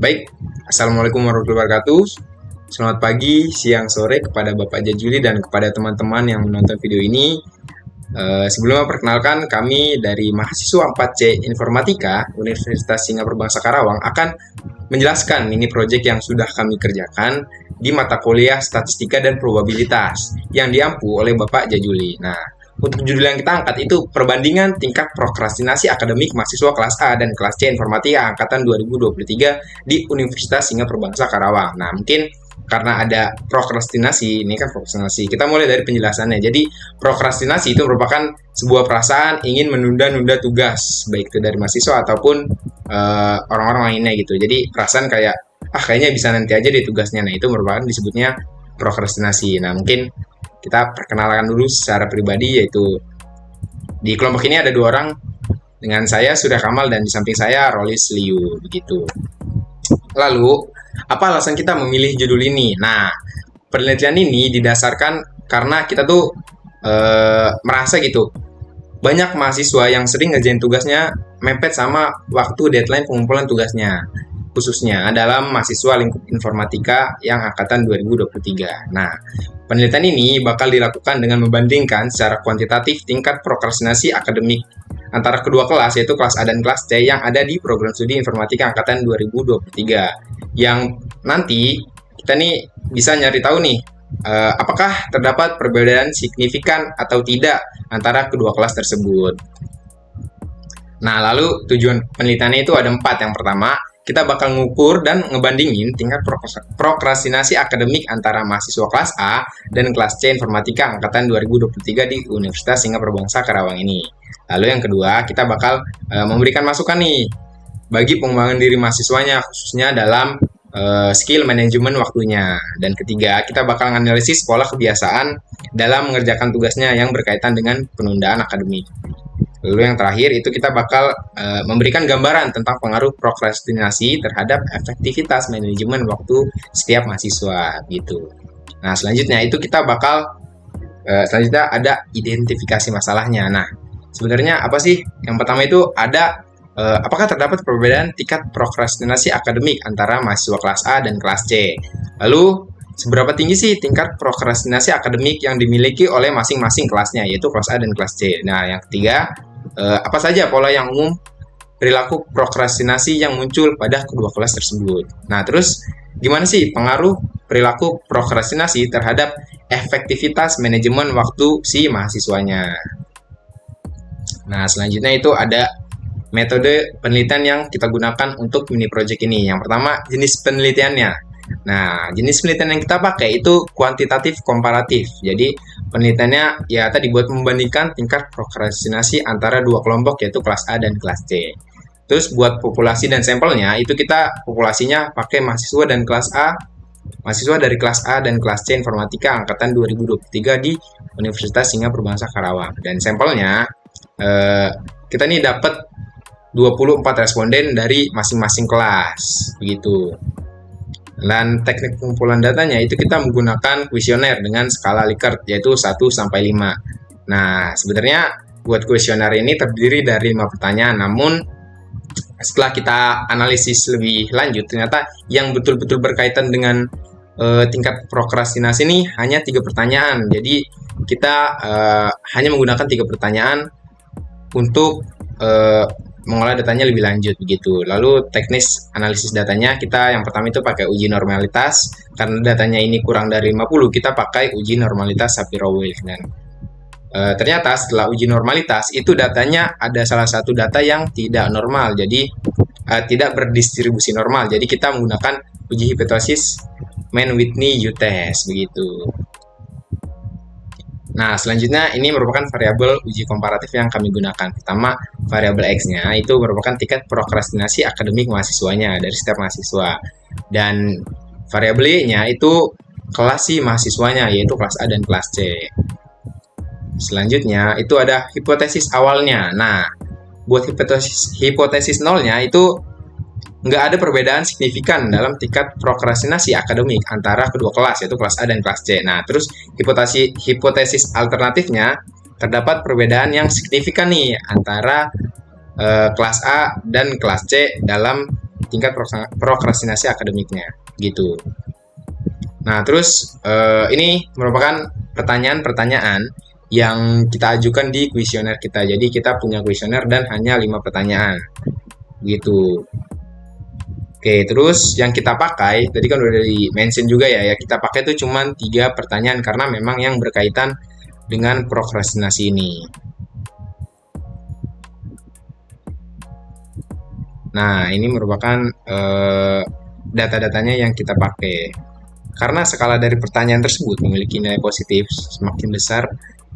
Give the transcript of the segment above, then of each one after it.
Baik, Assalamualaikum warahmatullahi wabarakatuh. Selamat pagi, siang, sore kepada Bapak Jajuli dan kepada teman-teman yang menonton video ini. Sebelumnya perkenalkan, kami dari mahasiswa 4C Informatika Universitas Singapura Bangsa Karawang akan menjelaskan mini project yang sudah kami kerjakan di mata kuliah Statistika dan Probabilitas yang diampu oleh Bapak Jajuli. Nah, untuk judul yang kita angkat itu perbandingan tingkat prokrastinasi akademik mahasiswa kelas A dan kelas C Informatika angkatan 2023 di Universitas Singapura Bangsa Karawang. Nah, mungkin karena ada prokrastinasi, ini kan prokrastinasi. Kita mulai dari penjelasannya. Jadi, prokrastinasi itu merupakan sebuah perasaan ingin menunda-nunda tugas, baik itu dari mahasiswa ataupun orang-orang lainnya gitu. Jadi, perasaan kayak, kayaknya bisa nanti aja deh tugasnya. Nah, itu merupakan disebutnya prokrastinasi. Nah, mungkin kita perkenalkan dulu secara pribadi, yaitu di kelompok ini ada dua orang, dengan saya Surya Kamal dan di samping saya Rolis Liu, begitu. Lalu, apa alasan kita memilih judul ini? Nah, penelitian ini didasarkan karena kita tuh merasa gitu, banyak mahasiswa yang sering ngerjain tugasnya mepet sama waktu deadline pengumpulan tugasnya, khususnya dalam mahasiswa lingkup informatika yang angkatan 2023. Nah, penelitian ini bakal dilakukan dengan membandingkan secara kuantitatif tingkat prokrastinasi akademik antara kedua kelas, yaitu kelas A dan kelas C yang ada di program studi informatika angkatan 2023. Yang nanti kita nih bisa nyari tahu nih, apakah terdapat perbedaan signifikan atau tidak antara kedua kelas tersebut. Nah, lalu tujuan penelitiannya itu ada 4. Yang pertama, kita bakal ngukur dan ngebandingin tingkat prokrastinasi akademik antara mahasiswa kelas A dan kelas C Informatika angkatan 2023 di Universitas Singapura Bangsa Karawang ini. Lalu yang kedua, kita bakal memberikan masukan nih bagi pengembangan diri mahasiswanya, khususnya dalam skill manajemen waktunya. Dan ketiga, kita bakal menganalisis pola kebiasaan dalam mengerjakan tugasnya yang berkaitan dengan penundaan akademik. Lalu yang terakhir itu kita bakal memberikan gambaran tentang pengaruh prokrastinasi terhadap efektivitas manajemen waktu setiap mahasiswa gitu. Nah, selanjutnya itu kita bakal selanjutnya ada identifikasi masalahnya. Nah, sebenarnya apa sih? Yang pertama itu ada apakah terdapat perbedaan tingkat prokrastinasi akademik antara mahasiswa kelas A dan kelas C? Lalu, seberapa tinggi sih tingkat prokrastinasi akademik yang dimiliki oleh masing-masing kelasnya, yaitu kelas A dan kelas C? Nah, yang ketiga, apa saja pola yang umum perilaku prokrastinasi yang muncul pada kedua kelas tersebut? Nah, terus gimana sih pengaruh perilaku prokrastinasi terhadap efektivitas manajemen waktu si mahasiswanya? Nah, selanjutnya itu ada metode penelitian yang kita gunakan untuk mini project ini. Yang pertama, jenis penelitiannya. Nah, jenis penelitian yang kita pakai itu kuantitatif komparatif. Jadi, penelitiannya ya tadi buat membandingkan tingkat prokrastinasi antara dua kelompok, yaitu kelas A dan kelas C. Terus buat populasi dan sampelnya, itu kita populasinya pakai mahasiswa dan kelas A, mahasiswa dari kelas A dan kelas C Informatika angkatan 2023 di Universitas Singapura Bangsa Karawang. Dan sampelnya kita nih dapat 24 responden dari masing-masing kelas, begitu. Dan teknik pengumpulan datanya itu kita menggunakan kuesioner dengan skala Likert, yaitu 1-5. Nah, sebenarnya buat kuesioner ini terdiri dari 5 pertanyaan, namun setelah kita analisis lebih lanjut, ternyata yang betul-betul berkaitan dengan tingkat prokrastinasi ini hanya 3 pertanyaan. Jadi, kita hanya menggunakan 3 pertanyaan untuk mengolah datanya lebih lanjut begitu. Lalu teknis analisis datanya kita yang pertama itu pakai uji normalitas. Karena datanya ini kurang dari 50, kita pakai uji normalitas Shapiro-Wilk. Dan ternyata setelah uji normalitas itu datanya ada salah satu data yang tidak normal. Jadi tidak berdistribusi normal. Jadi kita menggunakan uji hipotesis Mann-Whitney U-test begitu. Nah, selanjutnya ini merupakan variabel uji komparatif yang kami gunakan. Pertama, variabel X-nya itu merupakan tingkat prokrastinasi akademik mahasiswanya dari setiap mahasiswa. Dan variabel Y-nya itu kelas si mahasiswanya, yaitu kelas A dan kelas C. Selanjutnya, itu ada hipotesis awalnya. Nah, buat hipotesis nolnya itu nggak ada perbedaan signifikan dalam tingkat prokrastinasi akademik antara kedua kelas, yaitu kelas A dan kelas C. Nah, terus hipotesis alternatifnya terdapat perbedaan yang signifikan nih antara kelas A dan kelas C dalam tingkat prokrastinasi akademiknya gitu. Nah, terus ini merupakan pertanyaan-pertanyaan yang kita ajukan di kuesioner kita. Jadi kita punya kuesioner dan hanya 5 pertanyaan gitu. Oke, terus yang kita pakai, tadi kan udah di mention juga ya, kita pakai itu cuma 3 pertanyaan karena memang yang berkaitan dengan prokrastinasi ini. Nah, ini merupakan data-datanya yang kita pakai. Karena skala dari pertanyaan tersebut memiliki nilai positif, semakin besar,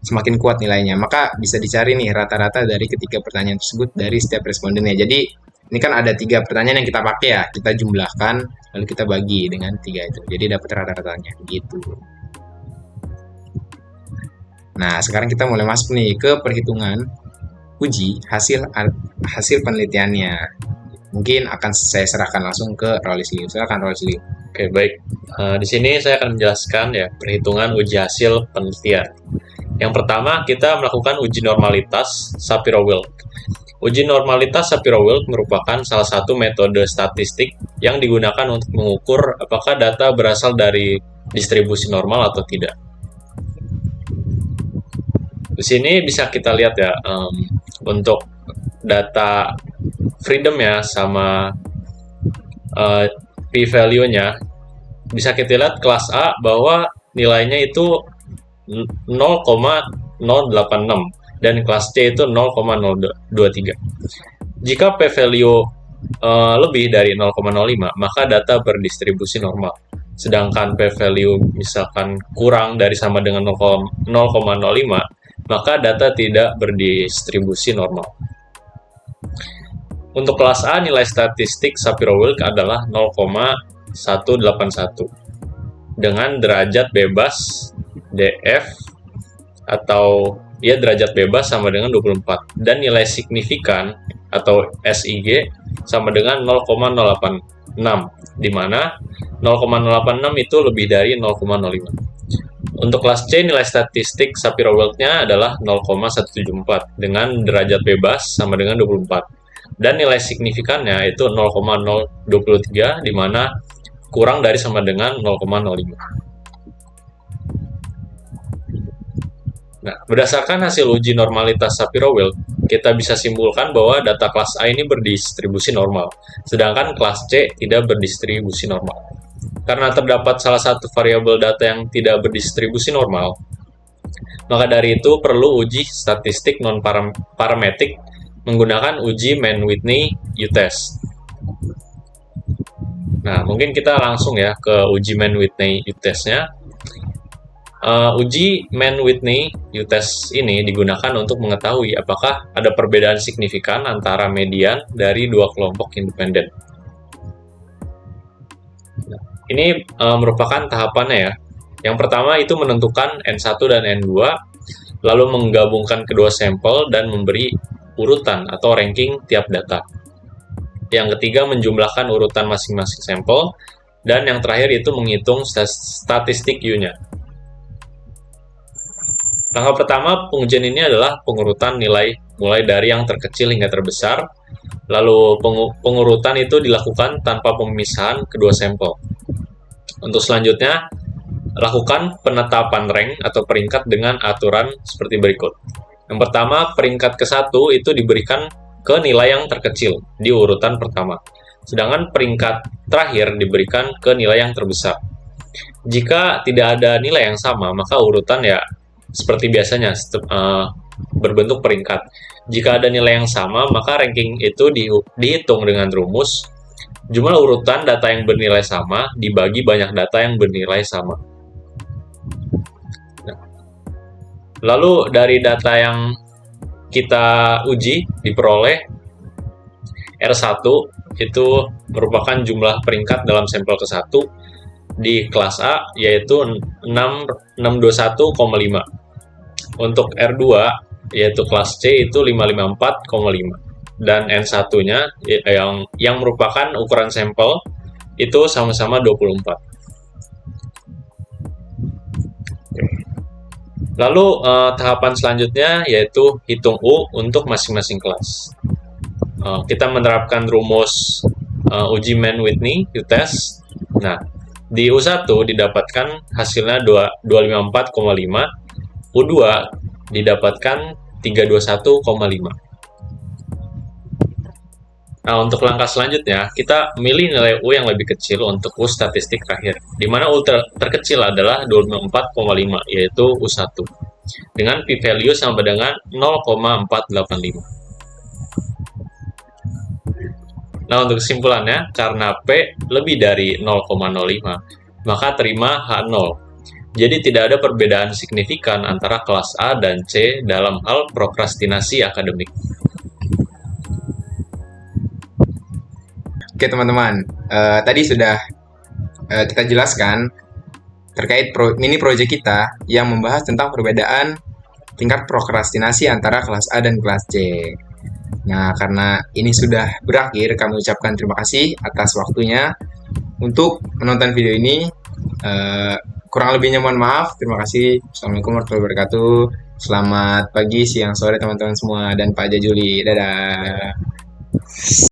semakin kuat nilainya. Maka bisa dicari nih rata-rata dari ketiga pertanyaan tersebut dari setiap respondennya. Jadi, ini kan ada 3 pertanyaan yang kita pakai ya, kita jumlahkan, lalu kita bagi dengan 3 itu. Jadi dapat rata-ratanya, gitu. Nah, sekarang kita mulai masuk nih ke perhitungan uji hasil penelitiannya. Mungkin akan saya serahkan langsung ke Rolisli. Silakan Rolisli. Oke, baik. Di sini saya akan menjelaskan ya perhitungan uji hasil penelitian. Yang pertama, kita melakukan uji normalitas Shapiro-Wilk. Uji normalitas Shapiro-Wilk merupakan salah satu metode statistik yang digunakan untuk mengukur apakah data berasal dari distribusi normal atau tidak. Di sini bisa kita lihat ya, untuk data freedom ya sama p-value-nya, bisa kita lihat kelas A bahwa nilainya itu 0,086 dan kelas C itu 0,023. Jika p-value lebih dari 0,05, maka data berdistribusi normal. Sedangkan p-value misalkan kurang dari sama dengan 0,05, maka data tidak berdistribusi normal. Untuk kelas A, nilai statistik Shapiro-Wilk adalah 0,181 dengan derajat bebas DF atau ya derajat bebas sama dengan 24 dan nilai signifikan atau SIG sama dengan 0,086 di mana 0,086 itu lebih dari 0,05. Untuk kelas C, nilai statistik Shapiro-Wilk-nya adalah 0,174 dengan derajat bebas sama dengan 24 dan nilai signifikannya itu 0,023 di mana kurang dari sama dengan 0,05. Nah, berdasarkan hasil uji normalitas Shapiro-Wilk, kita bisa simpulkan bahwa data kelas A ini berdistribusi normal, sedangkan kelas C tidak berdistribusi normal. Karena terdapat salah satu variabel data yang tidak berdistribusi normal, maka dari itu perlu uji statistik non-parametric menggunakan uji Mann-Whitney U-test. Nah, mungkin kita langsung ya ke uji Mann-Whitney U-testnya. Uji Mann-Whitney U-test ini digunakan untuk mengetahui apakah ada perbedaan signifikan antara median dari dua kelompok independen. Nah, ini merupakan tahapannya ya. Yang pertama itu menentukan N1 dan N2, lalu menggabungkan kedua sampel dan memberi urutan atau ranking tiap data. Yang ketiga menjumlahkan urutan masing-masing sampel, dan yang terakhir itu menghitung statistik U-nya. Langkah pertama pengujian ini adalah pengurutan nilai mulai dari yang terkecil hingga terbesar, lalu pengurutan itu dilakukan tanpa pemisahan kedua sampel. Untuk selanjutnya, lakukan penetapan rank atau peringkat dengan aturan seperti berikut. Yang pertama, peringkat ke-1 itu diberikan ke nilai yang terkecil di urutan pertama, sedangkan peringkat terakhir diberikan ke nilai yang terbesar. Jika tidak ada nilai yang sama, maka urutan ya seperti biasanya berbentuk peringkat. Jika ada nilai yang sama, maka ranking itu dihitung dengan rumus jumlah urutan data yang bernilai sama dibagi banyak data yang bernilai sama. Lalu dari data yang kita uji diperoleh R1 itu merupakan jumlah peringkat dalam sampel ke-1 di kelas A yaitu 621,5. Untuk R2 yaitu kelas C itu 554,5 dan N1-nya yang merupakan ukuran sampel itu sama-sama 24. Lalu tahapan selanjutnya yaitu hitung U untuk masing-masing kelas. Kita menerapkan rumus uji Mann-Whitney, U-test. Nah, di U1 didapatkan hasilnya 254,5, U2 didapatkan 321,5. Nah, untuk langkah selanjutnya, kita milih nilai U yang lebih kecil untuk U statistik terakhir, di mana U terkecil adalah 24,5, yaitu U1, dengan p-value sama dengan 0,485. Nah, untuk kesimpulannya, karena P lebih dari 0,05, maka terima H0. Jadi tidak ada perbedaan signifikan antara kelas A dan C dalam hal prokrastinasi akademik. Oke teman-teman, tadi sudah kita jelaskan terkait mini project kita yang membahas tentang perbedaan tingkat prokrastinasi antara kelas A dan kelas C. Nah, karena ini sudah berakhir, kami ucapkan terima kasih atas waktunya untuk menonton video ini. Kurang lebihnya mohon maaf. Terima kasih. Assalamualaikum warahmatullahi wabarakatuh. Selamat pagi, siang, sore teman-teman semua dan Pak Jajuli. Dadah.